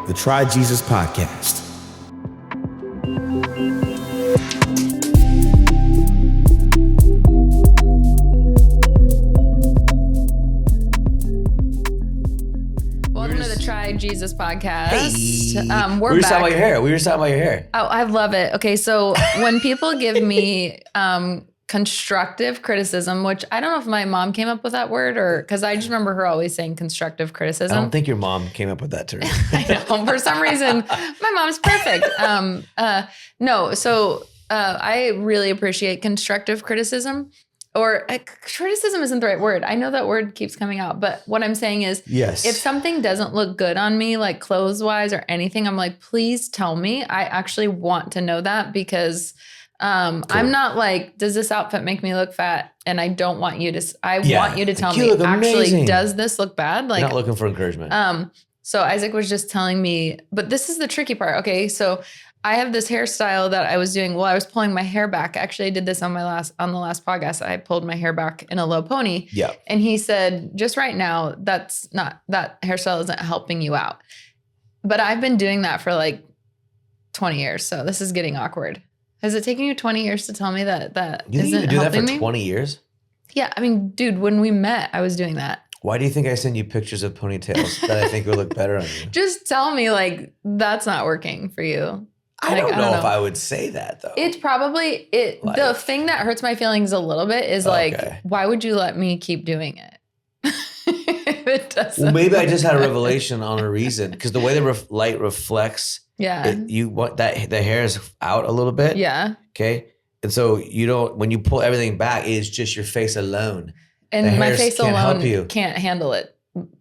the Try Jesus podcast. Welcome to the Try Jesus podcast. Hey, we're we were back. talking about your hair. We were talking about your hair. Oh, I love it. Okay, so when people give me constructive criticism, which I don't know if my mom came up with that word or because I just remember her always saying constructive criticism. I don't think your mom came up with that term. I know. For some reason, my mom's perfect. I really appreciate constructive criticism. Or criticism isn't the right word. I know that word keeps coming out. But what I'm saying is, Yes. if something doesn't look good on me, like clothes-wise or anything, I'm like, please tell me. I actually want to know that because I'm not like, does this outfit make me look fat? And I don't want you to, want you to tell me, actually, does this look bad? Like, you're not looking for encouragement. So Isaac was just telling me, but this is the tricky part. Okay, so I have this hairstyle that I was doing while I was pulling my hair back. Actually, I did this on the last podcast. I pulled my hair back in a low pony. Yeah. And he said, just right now, that hairstyle isn't helping you out. But I've been doing that for like 20 years. So this is getting awkward. Has it taken you 20 years to tell me that you think isn't you do that helping for me? 20 years? Yeah. I mean, dude, when we met, I was doing that. Why do you think I send you pictures of ponytails that I think would look better on you? Just tell me, like, that's not working for you. I don't know if I would say that though. It's probably the thing that hurts my feelings a little bit is like, why would you let me keep doing it? It doesn't. Well, maybe I just had a revelation on a reason because the way the light reflects, you want that the hair is out a little bit. Yeah. Okay. And so you don't, when you pull everything back, it's just your face alone. And my face alone can't handle it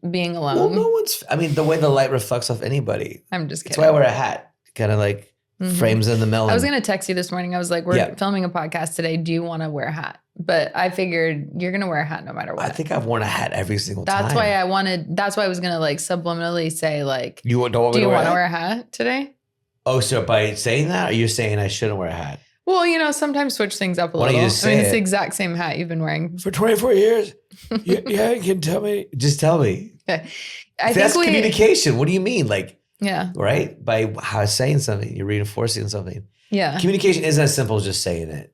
being alone. Well, the way the light reflects off anybody. I'm just kidding. That's why I wear a hat. Kind of like frames in the melon. I was going to text you this morning. I was like, we're filming a podcast today. Do you want to wear a hat? But I figured you're going to wear a hat no matter what. I think I've worn a hat every single time. That's why I was going to like subliminally say like, do you want to wear a hat today? Oh, so by saying that, or you're saying I shouldn't wear a hat? Well, sometimes switch things up a little. It's the exact same hat you've been wearing. For 24 years? Yeah, you can tell me. Just tell me. Okay. That's communication. What do you mean? Like, yeah. Right? By how saying something, you're reinforcing something. Yeah. Communication isn't as simple as just saying it.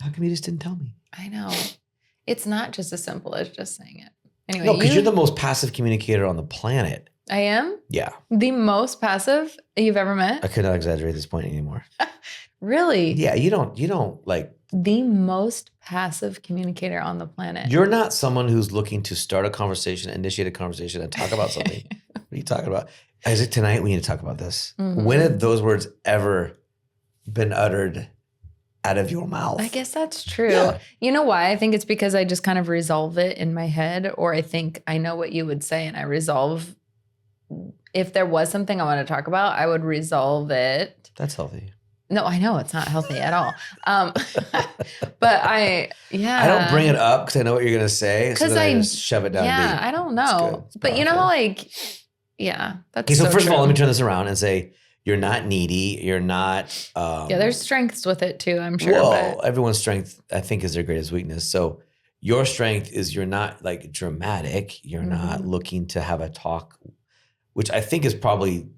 How come you just didn't tell me? I know. It's not just as simple as just saying it. Anyway. No, because you're the most passive communicator on the planet. I am? Yeah. The most passive you've ever met? I could not exaggerate this point anymore. Really? Yeah, you don't like. The most passive communicator on the planet. You're not someone who's looking to start a conversation, initiate a conversation, and talk about something. What are you talking about? Isaac, tonight we need to talk about this. Mm-hmm. When have those words ever been uttered out of your mouth? I guess that's true. Yeah. You know why? I think it's because I just kind of resolve it in my head, or I think I know what you would say and I resolve. If there was something I want to talk about, I would resolve it. That's healthy. No, I know it's not healthy at all. But I don't bring it up because I know what you're going to say. So then I just shove it down deep. Yeah, I don't know. But that's okay, so first of all, let me turn this around and say, you're not needy. You're not. There's strengths with it too, I'm sure. Well, everyone's strength, I think, is their greatest weakness. So your strength is you're not like dramatic. You're not looking to have a talk, which I think is probably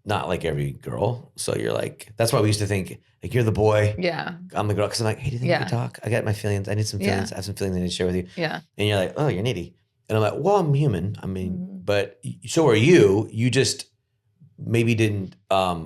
not like every girl. So you're like, that's why we used to think like you're the boy. Yeah. I'm the girl. Cause I'm like, hey, do you think we can talk? I got my feelings. I need some feelings. I have some feelings I need to share with you. Yeah. And you're like, oh, you're needy. And I'm like, well, I'm human. I mean, but so are you. You just maybe didn't, I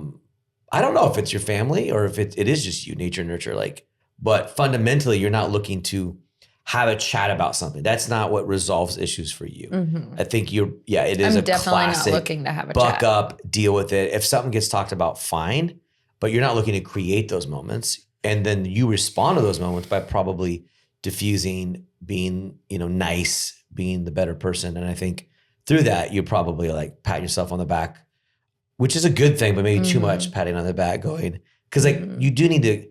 don't know if it's your family or if it is just you, nature, nurture, like, but fundamentally you're not looking to have a chat about something. That's not what resolves issues for you. I think it is I'm a definitely classic, not looking to have a buck chat. up, deal with it. If something gets talked about, fine, but you're not looking to create those moments. And then you respond to those moments by probably diffusing, being, nice, being the better person. And I think through that, you probably like pat yourself on the back, which is a good thing, but maybe too much patting on the back going, because like you do need to,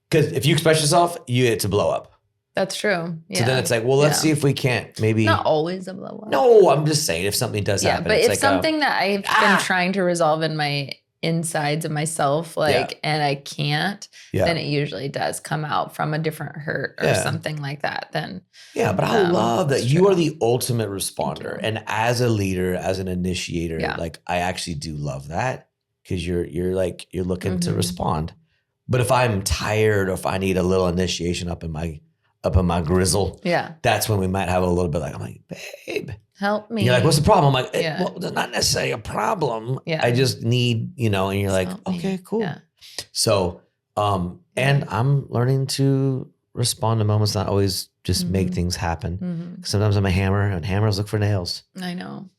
because if you express yourself, it's a blow up. That's true. Yeah. So then it's like, well, let's see if we can't maybe. Not always a blow up. No, I'm just saying if something does happen. But it's if like something that I've been trying to resolve in my insides of myself, like, and I can't, then it usually does come out from a different hurt or something like that. Then but I love that you are the ultimate responder. And as a leader, as an initiator, like I actually do love that because you're looking to respond. But if I'm tired or if I need a little initiation up in my grizzle, that's when we might have a little bit like, I'm like, babe, help me. And you're like, what's the problem? I'm like, well, there's not necessarily a problem. I just need, and you're like, okay, cool. Yeah. So, and I'm learning to respond to moments, not always just make things happen. Sometimes I'm a hammer and hammers look for nails. I know.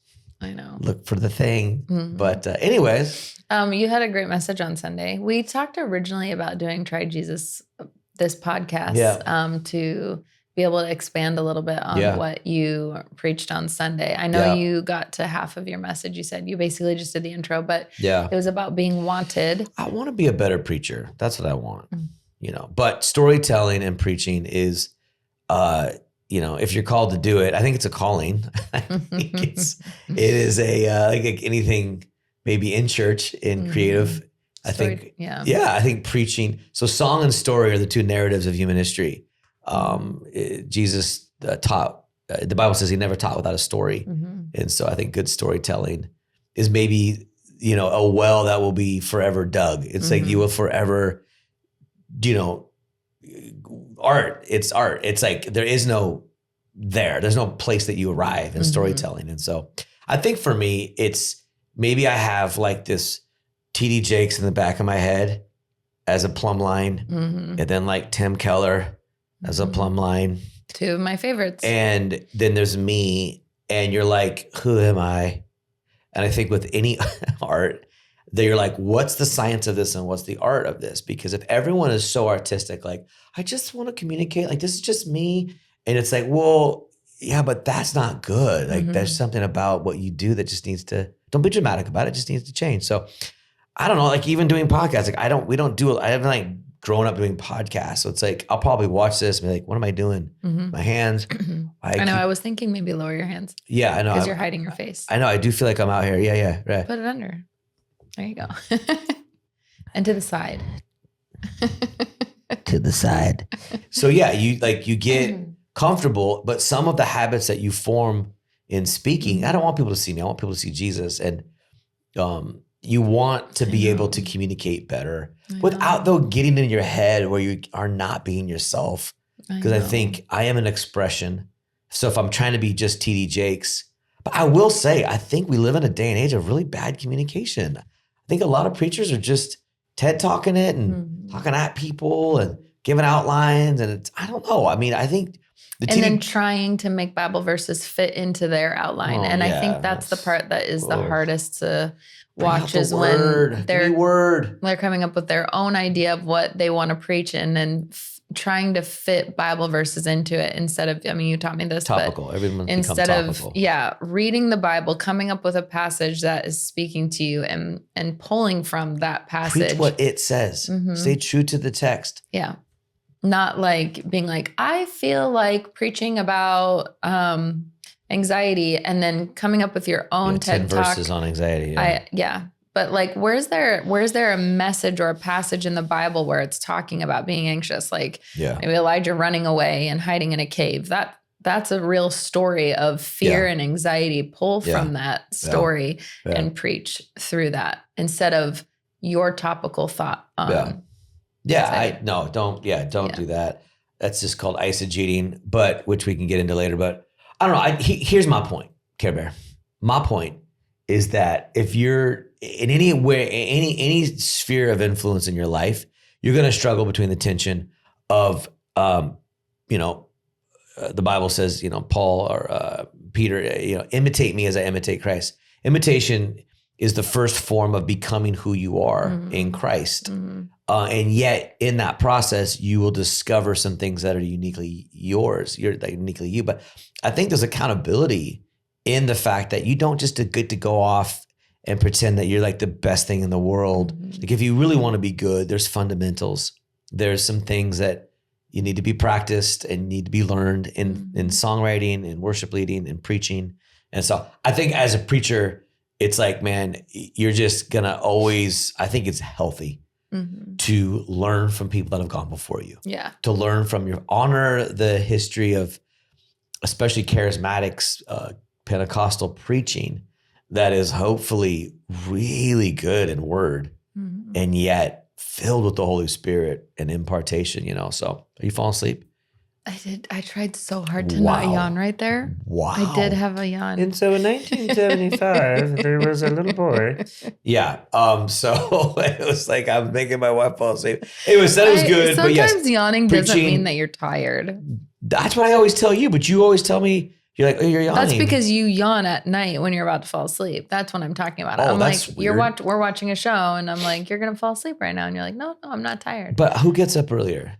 Look for the thing. But anyways. You had a great message on Sunday. We talked originally about doing Try Jesus, this podcast, to be able to expand a little bit on what you preached on Sunday. I know you got to half of your message. You said you basically just did the intro, but it was about being wanted. I want to be a better preacher. That's what I want, but storytelling and preaching is, if you're called to do it, I think it's a calling. I think it is like anything maybe in church, in creative. I think preaching. So song and story are the two narratives of human history. Jesus taught, the Bible says he never taught without a story. And so I think good storytelling is maybe, a well that will be forever dug. It's like you will forever, art. It's art. It's like there's no place that you arrive in storytelling. And so I think for me, it's maybe I have like this TD Jakes in the back of my head as a plumb line, and then like Tim Keller as a plumb line. Two of my favorites. And then there's me, and you're like, who am I? And I think with any art, that you're like, what's the science of this and what's the art of this? Because if everyone is so artistic, like, I just want to communicate, like, this is just me. And it's like, well, yeah, but that's not good. Like, there's something about what you do that just needs to, don't be dramatic about it, just needs to change. So I don't know, like even doing podcasts, like I haven't like grown up doing podcasts. So it's like, I'll probably watch this and be like, what am I doing? My hands. I was thinking maybe lower your hands. Yeah, I know. Because you're hiding your face. I know. I do feel like I'm out here. Yeah, right. Put it under. There you go. And to the side. To the side. So yeah, you get comfortable, but some of the habits that you form in speaking, I don't want people to see me. I want people to see Jesus. And you want to be able to communicate better without though getting in your head where you are not being yourself. Because I think I am an expression. So if I'm trying to be just TD Jakes, but I will say, I think we live in a day and age of really bad communication. I think a lot of preachers are just TED talking it and talking at people and giving outlines. And I don't know. I mean, I think then trying to make Bible verses fit into their outline. I think that's the part that is the hardest to watch is when they're coming up with their own idea of what they want to preach and then trying to fit Bible verses into it instead of, you taught me this, topical. Everyone's instead of, topical. Reading the Bible, coming up with a passage that is speaking to you and pulling from that passage. Preach what it says. Stay true to the text. Yeah. Not like being like, I feel like preaching about anxiety and then coming up with your own TED 10 verses on anxiety. But like, where's there a message or a passage in the Bible where it's talking about being anxious? Like maybe Elijah running away and hiding in a cave. That's a real story of fear and anxiety. Pull from that story and preach through that instead of your topical thought on don't do that. That's just called eisegeting, but which we can get into later. But I don't know. Here's my point, Care Bear. My point is that if you're in any sphere of influence in your life, you're going to struggle between the tension of, the Bible says, Paul or Peter, imitate me as I imitate Christ. Imitation is the first form of becoming who you are in Christ. And yet in that process, you will discover some things that are uniquely yours. You're like uniquely you. But I think there's accountability in the fact that you don't just get to go off and pretend that you're like the best thing in the world. Like if you really want to be good, there's fundamentals. There's some things that you need to be practiced and need to be learned in songwriting and worship leading and preaching. And so I think as a preacher, it's like, man, you're just going to always, I think it's healthy to learn from people that have gone before you. Yeah. To learn from honor the history of especially charismatics, Pentecostal preaching that is hopefully really good in word and yet filled with the Holy Spirit and impartation, So are you falling asleep? I did. I tried so hard to not yawn right there. Wow. I did have a yawn. And so in 1975, there was a little boy. Yeah. So it was like, I'm making my wife fall asleep. It was good, but yes. Sometimes yawning doesn't mean that you're tired. That's what I always tell you, but you always tell me, you're like, oh, you're yawning. That's because you yawn at night when you're about to fall asleep. That's what I'm talking about. I'm that's like, weird. we're watching a show and I'm like, you're going to fall asleep right now. And you're like, no, I'm not tired. But who gets up earlier?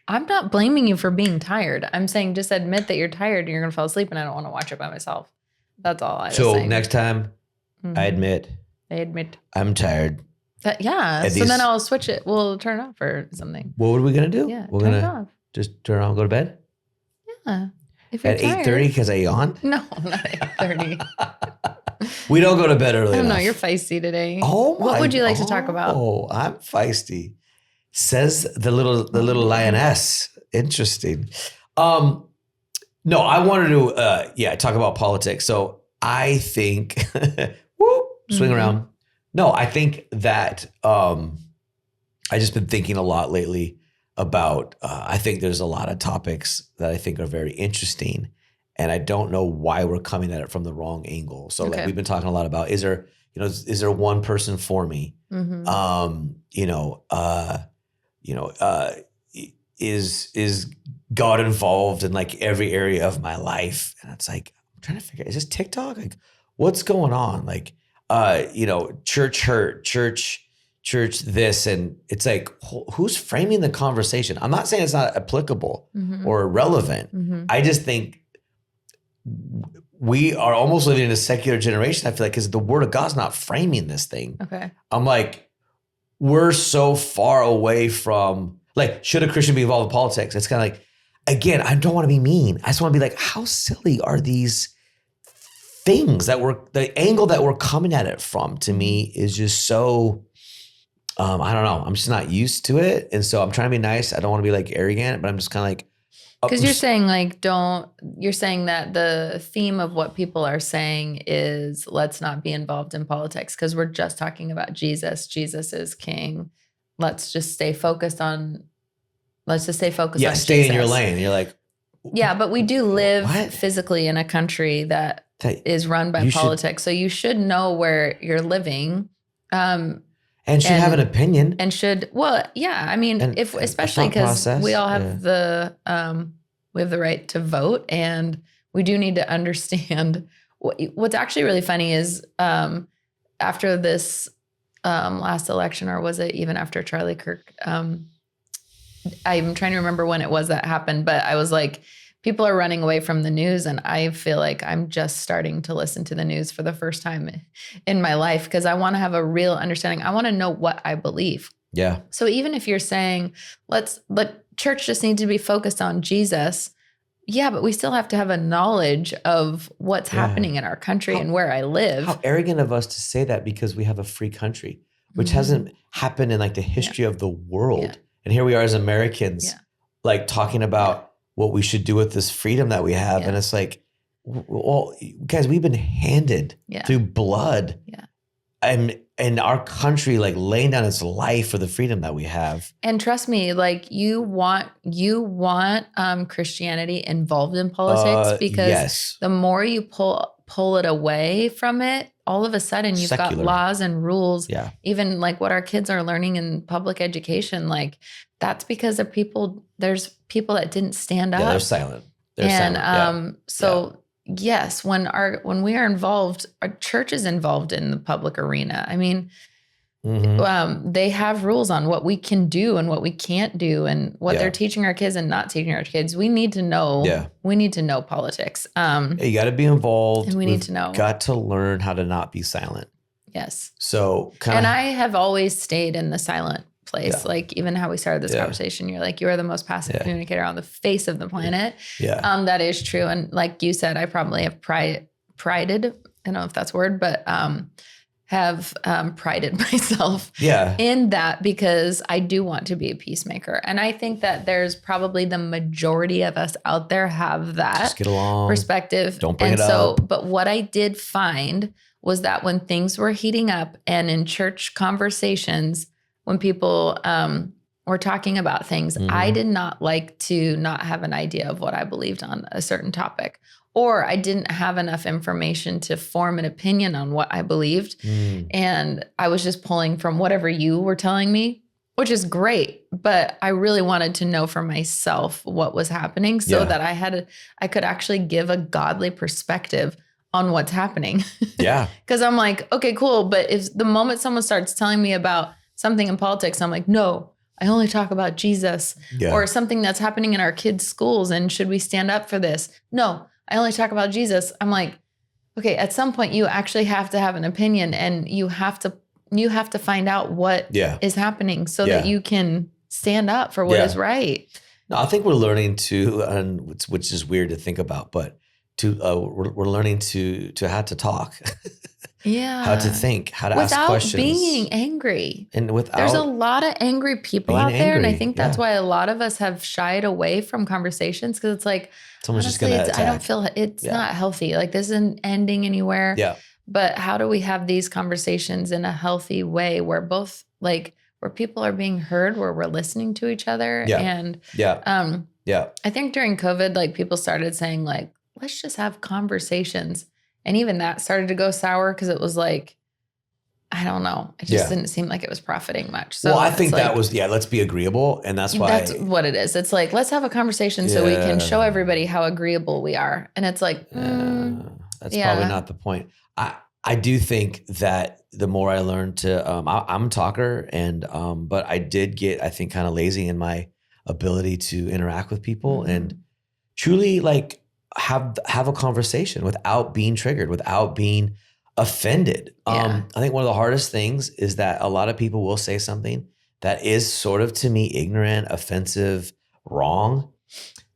I'm not blaming you for being tired. I'm saying just admit that you're tired and you're going to fall asleep and I don't want to watch it by myself. That's all I was saying. So next time, I admit I'm tired. Yeah. So then I'll switch it. We'll turn it off or something. What are we going to do? Yeah. We're going to just turn it on and go to bed? Yeah. If you're at 8:30 because I yawned? No, not 8:30. We don't go to bed early I don't know. enough. You're feisty today. Oh my! What would you like to talk about? Oh, I'm feisty. Says the little lioness. Interesting. No, I wanted to talk about politics. So I think swing around. No, I think that I just been thinking a lot lately about I think there's a lot of topics that I think are very interesting. And I don't know why we're coming at it from the wrong angle. So like we've been talking a lot about, is there one person for me? Is God involved in like every area of my life? And it's like, I'm trying to figure, is this TikTok? Like, what's going on? Like, church hurt, church this. And it's like, who's framing the conversation? I'm not saying it's not applicable or irrelevant. I just think we are almost living in a secular generation, I feel like, because the word of God's not framing this thing. Okay. I'm like, we're so far away from, like, should a Christian be involved in politics? It's kind of like, again, I don't want to be mean. I just want to be like, how silly are these things the angle that we're coming at it from, to me, is just so, I don't know. I'm just not used to it. And so I'm trying to be nice. I don't want to be like arrogant, but I'm just kind of like, because you're saying you're saying that the theme of what people are saying is let's not be involved in politics because we're just talking about Jesus. Jesus is king. Let's just stay focused on stay Jesus. in your lane. You're like, yeah, but we do live physically in a country that is run by politics. So you should know where you're living. And should have an opinion. And I mean, especially because we all have the right to vote, and we do need to understand what's actually really funny is after this last election, or was it even after Charlie Kirk? I'm trying to remember when it was that happened, but I was like, people are running away from the news, and I feel like I'm just starting to listen to the news for the first time in my life because I want to have a real understanding. I want to know what I believe. Yeah. So even if you're saying, church just needs to be focused on Jesus, yeah, but we still have to have a knowledge of what's happening in our country and where I live. How arrogant of us to say that because we have a free country, which hasn't happened in like the history of the world. Yeah. And here we are as Americans, like talking about what we should do with this freedom that we have. And it's like, well, guys, we've been handed through blood and our country, like laying down its life for the freedom that we have. And trust me, like you want Christianity involved in politics because the more you pull it away from it, all of a sudden you've got laws and rules. Yeah. Even like what our kids are learning in public education, like that's because there's people that didn't stand up. Yeah, they're silent. Yes, when we are involved, our church is involved in the public arena. I mean, they have rules on what we can do and what we can't do and what they're teaching our kids and not teaching our kids. We need to know. Yeah. We need to know politics. You got to be involved. And we need to know. Got to learn how to not be silent. Yes. So I have always stayed in the silent place. Yeah. Like even how we started this conversation, you're like, you are the most passive communicator on the face of the planet. Yeah. That is true. And like you said, I probably have prided don't know if that's a word, but have prided myself Yeah. in that because I do want to be a peacemaker. And I think that there's probably the majority of us out there have that Just get along. perspective. Don't bring it up. But what I did find was that when things were heating up and in church conversations, when people were talking about things, I did not like to not have an idea of what I believed on a certain topic. Or I didn't have enough information to form an opinion on what I believed. And I was just pulling from whatever you were telling me, which is great. But I really wanted to know for myself what was happening so that I could actually give a godly perspective on what's happening. Yeah. Because I'm like, okay, cool. But if the moment someone starts telling me about something in politics, I'm like, no, I only talk about Jesus. Yeah. Or something that's happening in our kids' schools. And should we stand up for this? No. I only talk about Jesus. I'm like, okay, at some point you actually have to have an opinion and you have to find out what is happening so that you can stand up for what is right. No, I think we're learning to, and which is weird to think about, but we're learning to how to talk. Yeah. How to think, how to ask questions. Without being angry. And there's a lot of angry people out there. And I think that's why a lot of us have shied away from conversations because it's like, someone's honestly, just gonna I don't feel it's not healthy. Like this isn't ending anywhere. Yeah. But how do we have these conversations in a healthy way where both like where people are being heard, where we're listening to each other? Yeah. And I think during COVID, like people started saying like, let's just have conversations. And even that started to go sour because it was like, I don't know. It just didn't seem like it was profiting much. So well, I think that was, let's be agreeable. And that's why. That's what it is. It's like, let's have a conversation so we can show everybody how agreeable we are. And it's like, that's probably not the point. I do think that the more I learn to, I'm a talker but I did get, I think, kind of lazy in my ability to interact with people and truly like have a conversation without being triggered, without being offended. I think one of the hardest things is that a lot of people will say something that is sort of to me ignorant, offensive, wrong.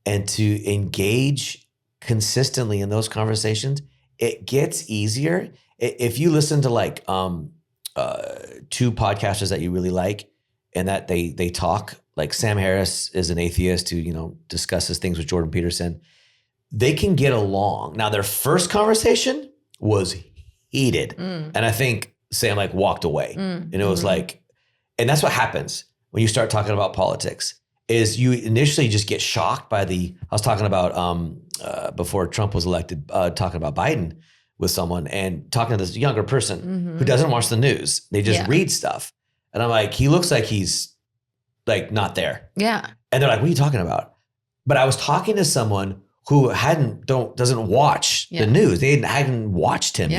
And to engage consistently in those conversations, it gets easier. If you listen to like two podcasters that you really like and that they talk, like Sam Harris is an atheist who, discusses things with Jordan Peterson. They can get along. Now, their first conversation was heated. And I think Sam like walked away. And it was like, and that's what happens when you start talking about politics is you initially just get shocked by I was talking about before Trump was elected, talking about Biden with someone and talking to this younger person who doesn't watch the news. They just read stuff. And I'm like, he looks like he's like not there. Yeah. And they're like, what are you talking about? But I was talking to someone who doesn't watch the news. They hadn't watched him,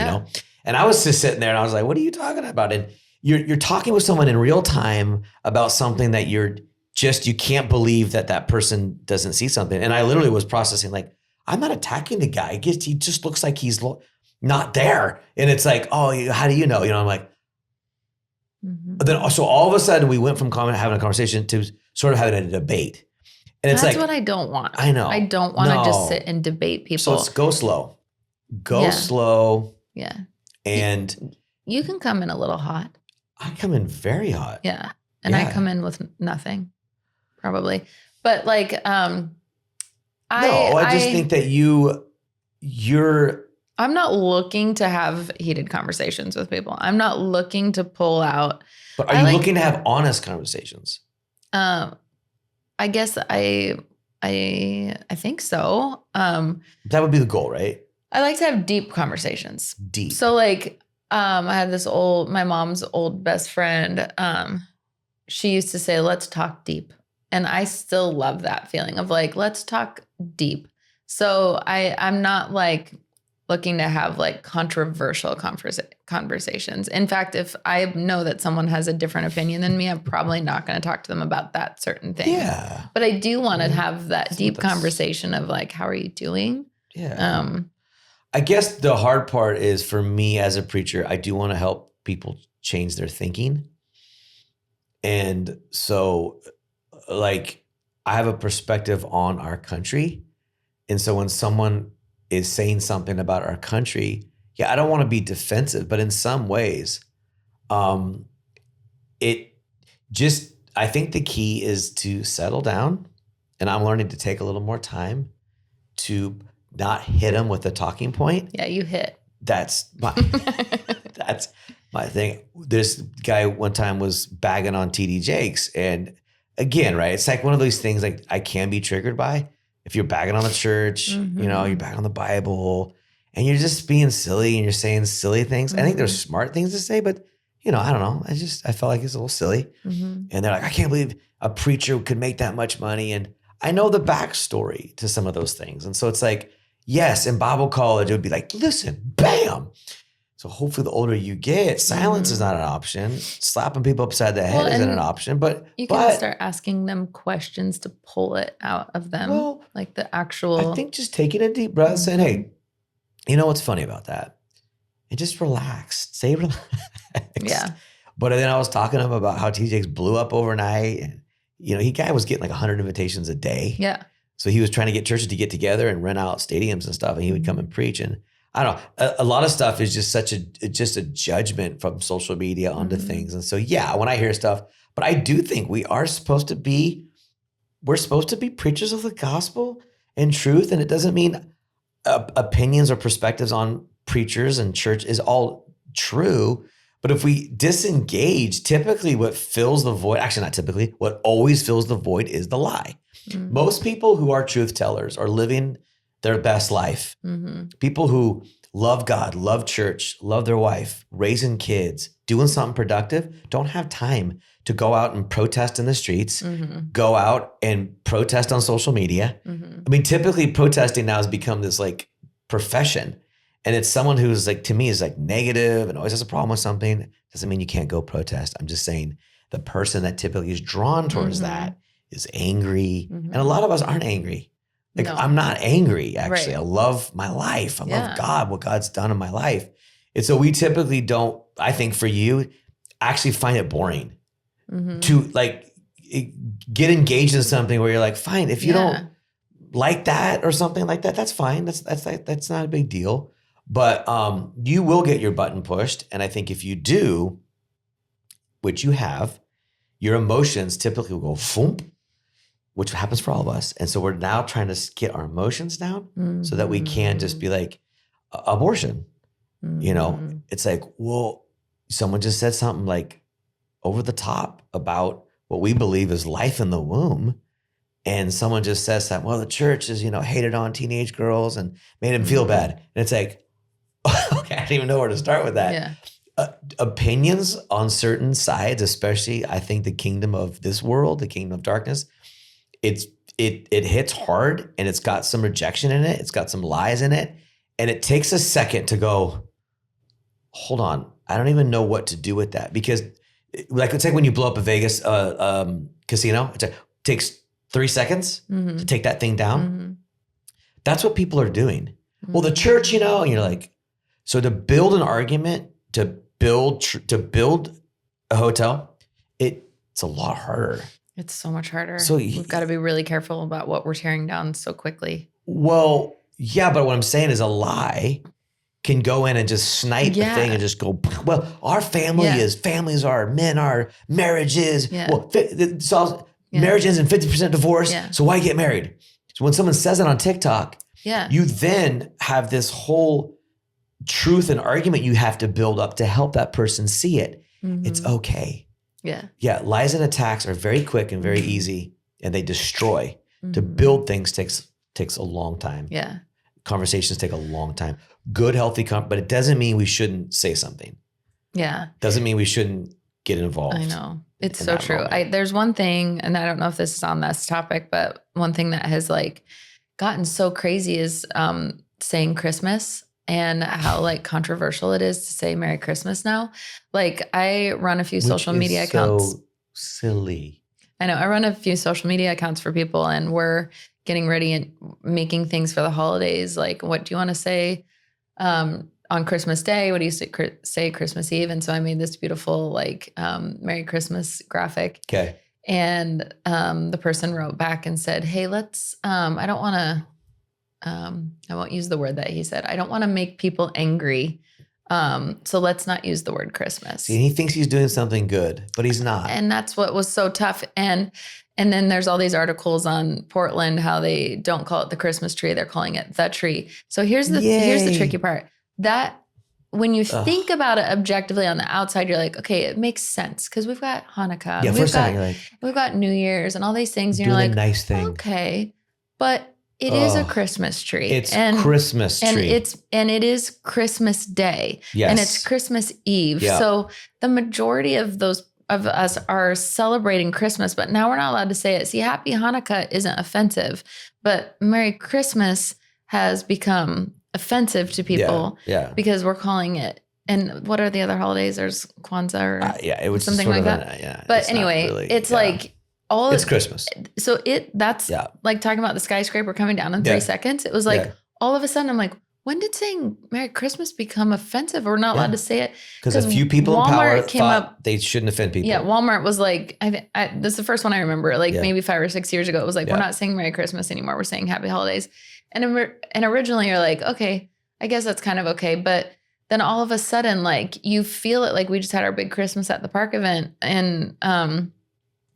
And I was just sitting there and I was like, what are you talking about? And you're talking with someone in real time about something that you can't believe that person doesn't see something. And I literally was processing like, I'm not attacking the guy. He just looks like he's not there. And it's like, oh, how do you know? I'm like, then so all of a sudden we went from having a conversation to sort of having a debate. And it's that's like, what I don't want. I know. I don't want to just sit and debate people. So let's go slow. Go slow. Yeah. And you can come in a little hot. I come in very hot. Yeah. And I come in with nothing, probably. But like, I just think that you're. I'm not looking to have heated conversations with people. I'm not looking to pull out. But are you looking to have honest conversations? I guess I think so. That would be the goal, right? I like to have deep conversations. Deep. So like, I had my mom's old best friend. She used to say, let's talk deep. And I still love that feeling of like, let's talk deep. So I'm not like looking to have like controversial conversations. In fact, if I know that someone has a different opinion than me, I'm probably not going to talk to them about that certain thing. Yeah. But I do want to have that deep conversation of like, how are you doing? Yeah. I guess the hard part is for me as a preacher, I do want to help people change their thinking. And so like I have a perspective on our country. And so when someone is saying something about our country, I don't want to be defensive, but in some ways, it just, I think the key is to settle down. And I'm learning to take a little more time to not hit them with a talking point. Yeah, you hit. That's my thing. This guy one time was bagging on TD Jakes. And again, right, it's like one of those things like I can be triggered by. If you're bagging on the church, you know, you're bagging on the Bible, and you're just being silly and you're saying silly things. I think there's smart things to say, but you know, I don't know. I felt like it's a little silly. And they're like, I can't believe a preacher could make that much money. And I know the backstory to some of those things. And so it's like, yes, in Bible college, it would be like, listen, bam. So hopefully the older you get, silence is not an option. Slapping people upside the head isn't an option. But you can start asking them questions to pull it out of them. Well, like the actual. I think just taking a deep breath, saying, hey, you know what's funny about that? And just relax. Stay relaxed. Yeah. But then I was talking to him about how TJ's blew up overnight. And, you know, guy was getting like 100 invitations a day. Yeah. So he was trying to get churches to get together and rent out stadiums and stuff. And he would come and preach. And I don't know, a lot of stuff is just just a judgment from social media onto things. And so, yeah, when I hear stuff, but I do think we're supposed to be preachers of the gospel and truth. And it doesn't mean opinions or perspectives on preachers and church is all true. But if we disengage, typically what fills the void, actually not typically, what always fills the void is the lie. Most people who are truth tellers are living their best life. People who love God, love church, love their wife, raising kids, doing something productive, don't have time to go out and protest in the streets, go out and protest on social media. I mean, typically protesting now has become this like profession. And it's someone who's like, to me, is like negative and always has a problem with something. Doesn't mean you can't go protest. I'm just saying the person that typically is drawn towards that is angry. And a lot of us aren't angry. Like I'm not angry, actually. I love my life. I love God, what God's done in my life. And so we typically don't, I think for you, actually find it boring to like get engaged in something where you're like, fine, if you don't like that or something like that, that's fine. That's not a big deal. But you will get your button pushed. And I think if you do, which you have, your emotions typically will go foomp, which happens for all of us. And so we're now trying to get our emotions down so that we can just be like, abortion. You know, it's like, well, someone just said something like over the top about what we believe is life in the womb. And someone just says that, well, the church is, you know, hated on teenage girls and made them feel bad. And it's like, okay, I don't even know where to start with that. Yeah. Opinions on certain sides, especially I think the kingdom of this world, the kingdom of darkness, it hits hard and it's got some rejection in it. It's got some lies in it. And it takes a second to go, hold on, I don't even know what to do with that. Because like it's like when you blow up a Vegas casino, it takes 3 seconds to take that thing down. That's what people are doing. Well, the church, you know, and you're like, so to build an argument, to build a hotel, it's a lot harder. It's so much harder. So we've got to be really careful about what we're tearing down so quickly. Well, yeah, but what I'm saying is a lie can go in and just snipe the thing and just go, well, our family is, families are, men are, marriage is, well, marriage ends in 50% divorce, so why get married? So when someone says it on TikTok, you then have this whole truth and argument you have to build up to help that person see it. It's okay. Yeah. Lies and attacks are very quick and very easy, and they destroy. To build things takes a long time. Yeah. Conversations take a long time. Good, healthy, but it doesn't mean we shouldn't say something. Yeah. Doesn't mean we shouldn't get involved. I know. It's so true. There's one thing, and I don't know if this is on this topic, but one thing that has like gotten so crazy is saying Christmas and how like controversial it is to say Merry Christmas now. Like I run a few social media accounts. So silly. I know. I run a few social media accounts for people, and we're getting ready and making things for the holidays. Like, what do you want to say on Christmas Day? What do you say Christmas Eve? And so I made this beautiful like Merry Christmas graphic. Okay. And the person wrote back and said, hey, let's, I won't use the word that he said. I don't want to make people angry So let's not use the word Christmas. See, he thinks he's doing something good, but he's not. And that's what was so tough. And then there's all these articles on Portland, how they don't call it the Christmas tree. They're calling it the tree. So here's the tricky part. That when you think about it objectively on the outside, you're like, okay, it makes sense because we've got Hanukkah. Yeah, first time you're like, we've got New Year's and all these things. And doing you're like, a nice thing. Okay. But it is a Christmas tree. It's Christmas tree. And it is Christmas Day. Yes. And it's Christmas Eve. Yeah. So the majority of us are celebrating Christmas, but now we're not allowed to say it. See, Happy Hanukkah isn't offensive, but Merry Christmas has become offensive to people because we're calling it. And what are the other holidays? There's Kwanzaa or it was something like that. But anyway, it's like it's Christmas. So that's like talking about the skyscraper coming down in 3 seconds. It was like all of a sudden I'm like, when did saying Merry Christmas become offensive? We're not allowed to say it. Because a few people in power thought they shouldn't offend people. Yeah, Walmart was like, this is the first one I remember, like maybe 5 or 6 years ago. It was like, we're not saying Merry Christmas anymore. We're saying Happy Holidays. And originally you're like, okay, I guess that's kind of okay. But then all of a sudden, like you feel it, like we just had our big Christmas at the park event in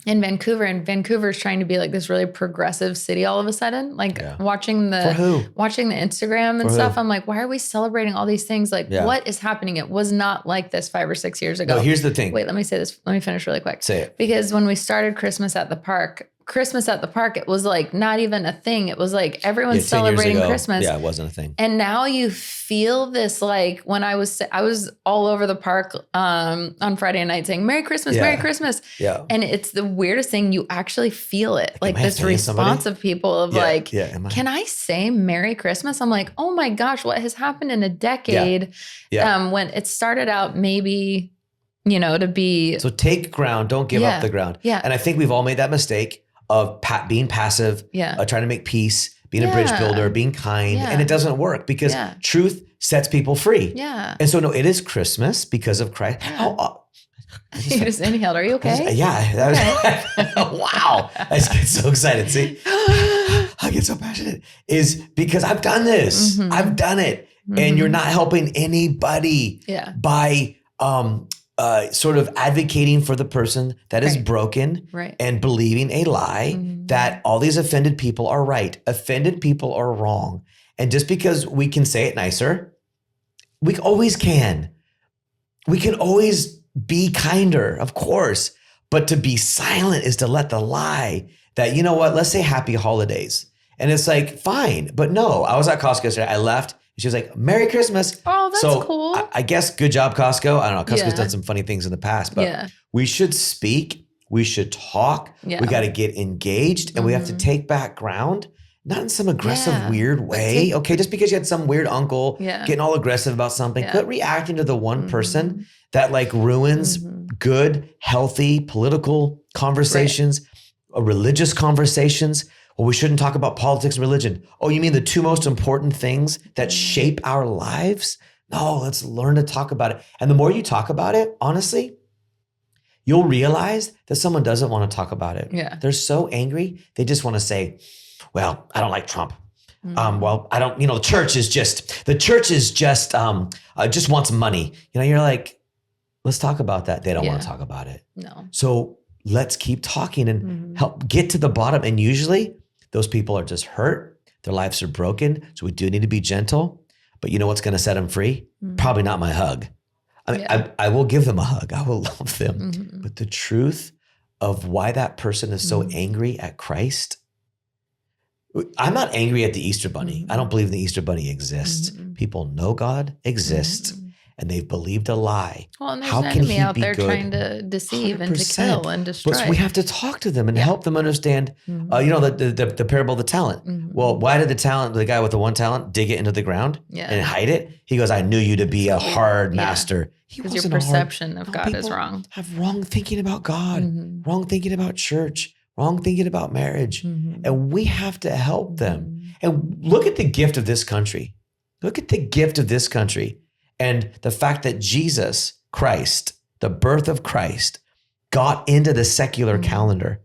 Vancouver, and Vancouver's trying to be like this really progressive city all of a sudden. Like watching the Instagram and stuff, I'm like, why are we celebrating all these things? Like what is happening? It was not like this 5 or 6 years ago. No, here's the thing. Wait, let me say this. Let me finish really quick. Say it. Because when we started Christmas at the park, it was like not even a thing. It was like everyone's celebrating Christmas. Yeah, it wasn't a thing. And now you feel this, like when I was all over the park on Friday night saying Merry Christmas, Merry Christmas. Yeah. And it's the weirdest thing. You actually feel it. Like this response of people of can I say Merry Christmas? I'm like, oh my gosh, what has happened in a decade? When it started out maybe, to be. So take ground, don't give up the ground. Yeah. And I think we've all made that mistake of being passive, trying to make peace, being a bridge builder, being kind. And it doesn't work because truth sets people free. Yeah. And so, no, it is Christmas because of Christ. You just inhaled. Are you okay? Wow. I just get so excited. See, I get so passionate is because I've done this. Mm-hmm. I've done it. Mm-hmm. And you're not helping anybody by sort of advocating for the person that is broken and believing a lie that all these offended people are right. Offended people are wrong. And just because we can say it nicer, we always can. We can always be kinder, of course. But to be silent is to let the lie that, you know what, let's say happy holidays. And it's like, fine. But no, I was at Costco yesterday. I left. She was like, Merry Christmas. Oh, that's cool. I guess good job, Costco. I don't know. Costco's done some funny things in the past, but we should speak. We should talk. Yeah. We got to get engaged and we have to take back ground, not in some aggressive, weird way. Okay, just because you had some weird uncle getting all aggressive about something, quit reacting to the one person that like ruins good, healthy political conversations, religious conversations. Well, we shouldn't talk about politics and religion. Oh, you mean the two most important things that shape our lives? No, let's learn to talk about it. And the more you talk about it, honestly, you'll realize that someone doesn't want to talk about it. Yeah. They're so angry. They just want to say, well, I don't like Trump. Well, I don't, the church is just wants money. You're like, let's talk about that. They don't want to talk about it. No. So let's keep talking and help get to the bottom. And usually those people are just hurt. Their lives are broken. So we do need to be gentle. But you know what's going to set them free? Probably not my hug. I will give them a hug. I will love them. But the truth of why that person is so angry at Christ, I'm not angry at the Easter Bunny. I don't believe the Easter Bunny exists. People know God exists. And they've believed a lie. Well, and there's an enemy out there trying to deceive 100%. And to kill and destroy. But we have to talk to them and help them understand, the parable of the talent. Well, why did the guy with the one talent dig it into the ground and hide it? He goes, I knew you to be a hard master. Because your perception of God is wrong. Have wrong thinking about God, wrong thinking about church, wrong thinking about marriage. And we have to help them. And look at the gift of this country. Look at the gift of this country. And the fact that Jesus Christ, the birth of Christ, got into the secular calendar.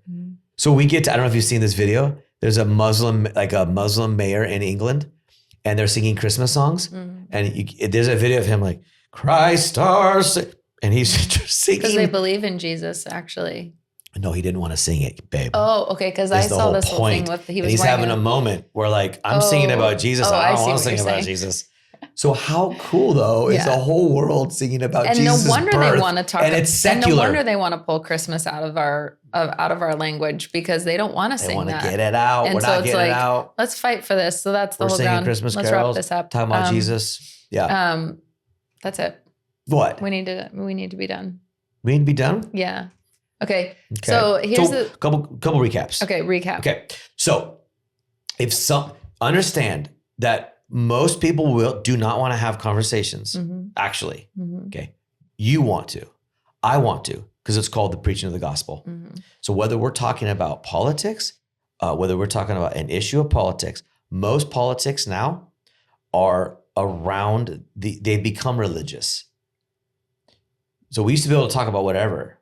So we get to, I don't know if you've seen this video. There's a Muslim mayor in England, and they're singing Christmas songs. And there's a video of him like, Christ our and he's singing. Because they believe in Jesus, actually. No, he didn't want to sing it, babe. Oh, okay. Because I saw this whole thing with he's having a moment where like I'm singing about Jesus. I don't want to sing about Jesus. So how cool though is the whole world singing about Jesus' no wonder birth, they want to talk. And it's secular. And no wonder they want to pull Christmas out of our language because they don't want to sing that. They want to get it out. And we're not getting it out. Let's fight for this. So that's the we're whole singing ground. Christmas Let's carols, wrap this up. Talking about Jesus. Yeah. That's it. What? We need to be done. We need to be done? Yeah. Okay. So here's a couple recaps. Okay, recap. Okay. So understand that most people do not want to have conversations, actually. Mm-hmm. Okay. You want to. I want to, because it's called the preaching of the gospel. Mm-hmm. So whether we're talking about politics, whether we're talking about an issue of politics, most politics now are around they've become religious. So we used to be able to talk about whatever,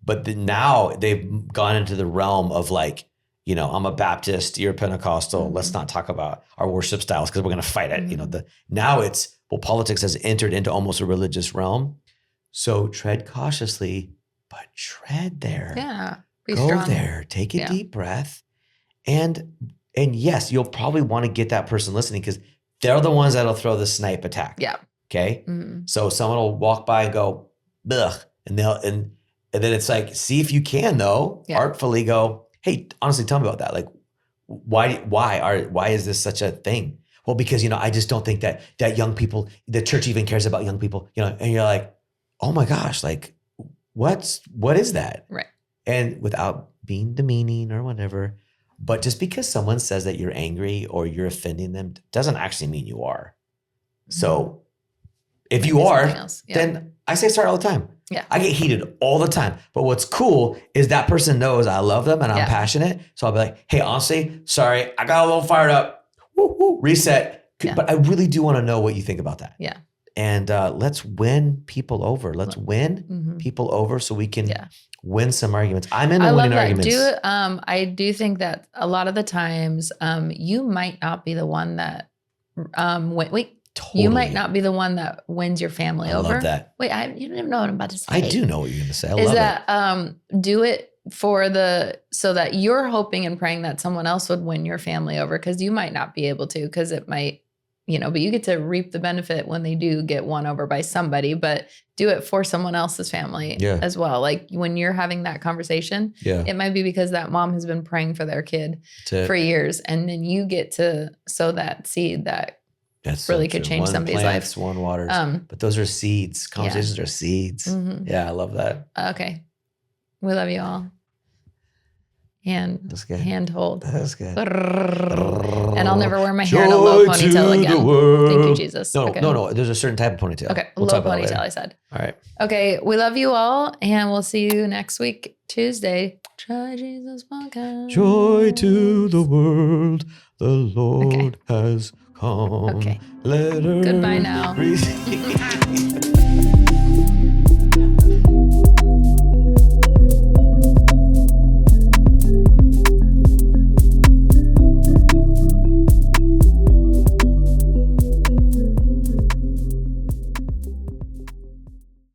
but now they've gone into the realm of like, I'm a Baptist, you're a Pentecostal. Let's not talk about our worship styles because we're going to fight it. Now it's, politics has entered into almost a religious realm. So tread cautiously, but tread there. Yeah. Go strong. There, take a deep breath. And yes, you'll probably want to get that person listening because they're the ones that'll throw the snipe attack. Yeah. Okay. Mm-hmm. So someone will walk by and go, ugh, and then it's like, see if you can though, artfully go, hey, honestly, tell me about that. Like, why is this such a thing? Well, because, I just don't think that young people, the church even cares about young people, and you're like, oh my gosh, like what is that? Right. And without being demeaning or whatever, but just because someone says that you're angry or you're offending them doesn't actually mean you are. So if you are, then I say sorry all the time. Yeah. I get heated all the time. But what's cool is that person knows I love them and I'm passionate. So I'll be like, hey, honestly, sorry, I got a little fired up. Woo, woo, reset. Yeah. But I really do want to know what you think about that. Yeah. And let's win people over. Let's win people over so we can win some arguments. I'm into winning arguments. I do think that a lot of the times you might not be the one that Totally. You might not be the one that wins your family over. I love that. Wait, you don't even know what I'm about to say. I do know what you're going to say. I love it. Do it so that you're hoping and praying that someone else would win your family over because you might not be able to because it might, but you get to reap the benefit when they do get won over by somebody, but do it for someone else's family as well. Like when you're having that conversation, it might be because that mom has been praying for their kid for years. And then you get to sow that seed that really could change somebody's life. One waters. But those are seeds. Conversations are seeds. Mm-hmm. Yeah, I love that. Okay. We love you all. Hand hold. That's good. And I'll never wear my hair in a low ponytail again. Thank you, Jesus. No. There's a certain type of ponytail. Okay, we'll low ponytail, I said. All right. Okay, we love you all, and we'll see you next week, Tuesday. Try Jesus Podcast. Joy to the world, the Lord has come. Okay. Let her Goodbye now.